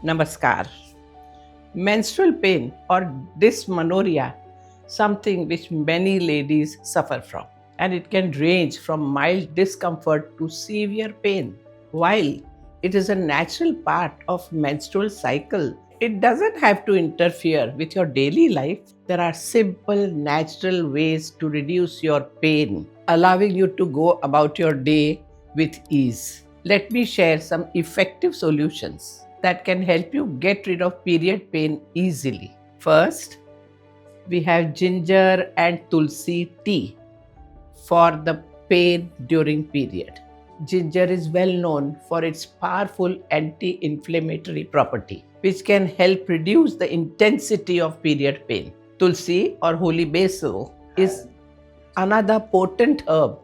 Namaskar. Menstrual pain or dysmenorrhea, something which many ladies suffer from, and it can range from mild discomfort to severe pain. While it is a natural part of menstrual cycle, it doesn't have to interfere with your daily life. There are simple, natural ways to reduce your pain, allowing you to go about your day with ease. Let me share some effective solutions that can help you get rid of period pain easily. First, we have ginger and Tulsi tea for the pain during period. Ginger is well known for its powerful anti-inflammatory property, which can help reduce the intensity of period pain. Tulsi or holy basil is another potent herb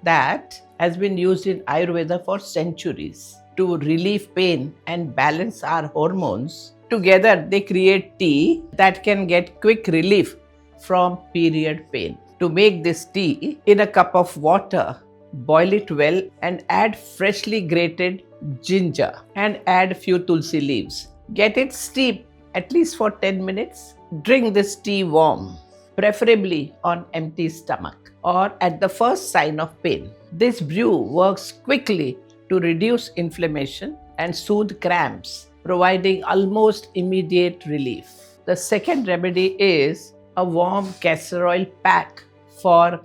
that has been used in Ayurveda for centuries to relieve pain and balance our hormones. Together, they create tea that can get quick relief from period pain. To make this tea, in a cup of water, boil it well and add freshly grated ginger and add few tulsi leaves. Get it steep at least for 10 minutes. Drink this tea warm, preferably on empty stomach or at the first sign of pain. This brew works quickly to reduce inflammation and soothe cramps, providing almost immediate relief. The second remedy is a warm castor oil pack for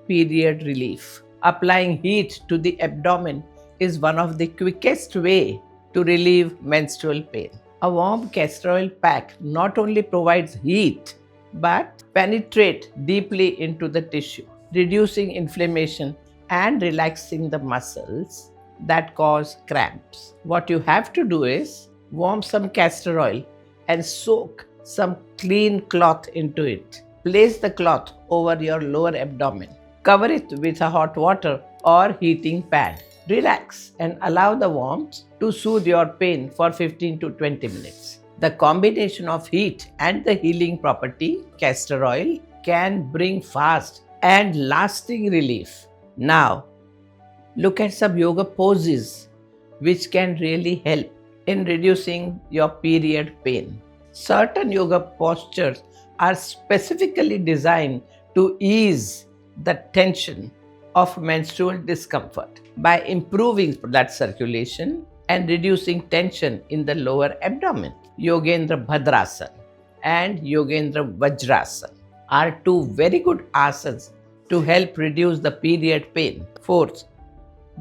period relief. Applying heat to the abdomen is one of the quickest way to relieve menstrual pain. A warm castor oil pack not only provides heat but penetrate deeply into the tissue, reducing inflammation and relaxing the muscles that cause cramps. What you have to do is warm some castor oil and soak some clean cloth into it. Place the cloth over your lower abdomen. Cover it with a hot water or heating pad. Relax and allow the warmth to soothe your pain for 15 to 20 minutes. The combination of heat and the healing property, castor oil, can bring fast and lasting relief. Now, look at some yoga poses which can really help in reducing your period pain. Certain yoga postures are specifically designed to ease the tension of menstrual discomfort by improving blood circulation and reducing tension in the lower abdomen. Yogendra Bhadrasana and Yogendra Vajrasana are two very good asanas to help reduce the period pain. Fourth,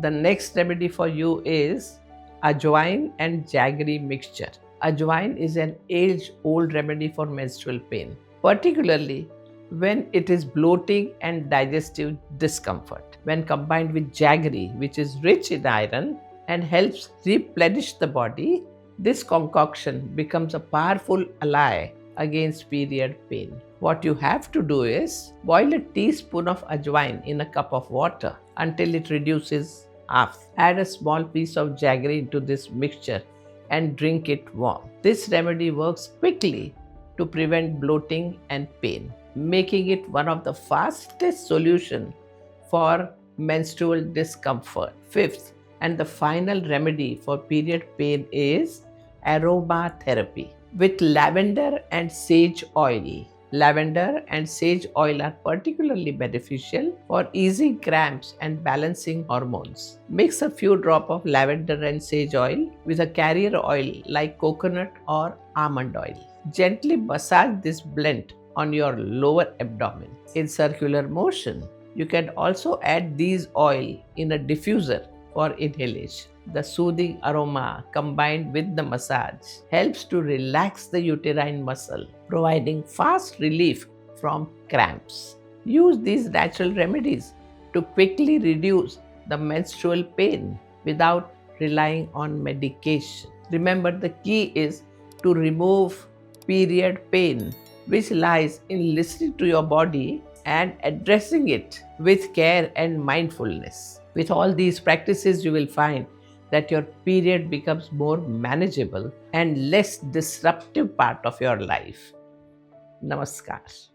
the next remedy for you is Ajwain and jaggery mixture. Ajwain is an age-old remedy for menstrual pain, particularly when it is bloating and digestive discomfort. When combined with jaggery, which is rich in iron and helps replenish the body, this concoction becomes a powerful ally against period pain. What you have to do is boil a teaspoon of ajwain in a cup of water until it reduces half. Add a small piece of jaggery into this mixture and drink it warm. This remedy works quickly to prevent bloating and pain, making it one of the fastest solutions for menstrual discomfort. Fifth, and the final remedy for period pain is aromatherapy with lavender and sage oil. Lavender and sage oil are particularly beneficial for easing cramps and balancing hormones. Mix a few drops of lavender and sage oil with a carrier oil like coconut or almond oil. Gently massage this blend on your lower abdomen in circular motion. You can also add these oil in a diffuser for inhalation. The soothing aroma combined with the massage helps to relax the uterine muscle, providing fast relief from cramps. Use these natural remedies to quickly reduce the menstrual pain without relying on medication. Remember, the key is to remove period pain, which lies in listening to your body and addressing it with care and mindfulness. With all these practices, you will find that your period becomes more manageable and less disruptive part of your life. Namaskar.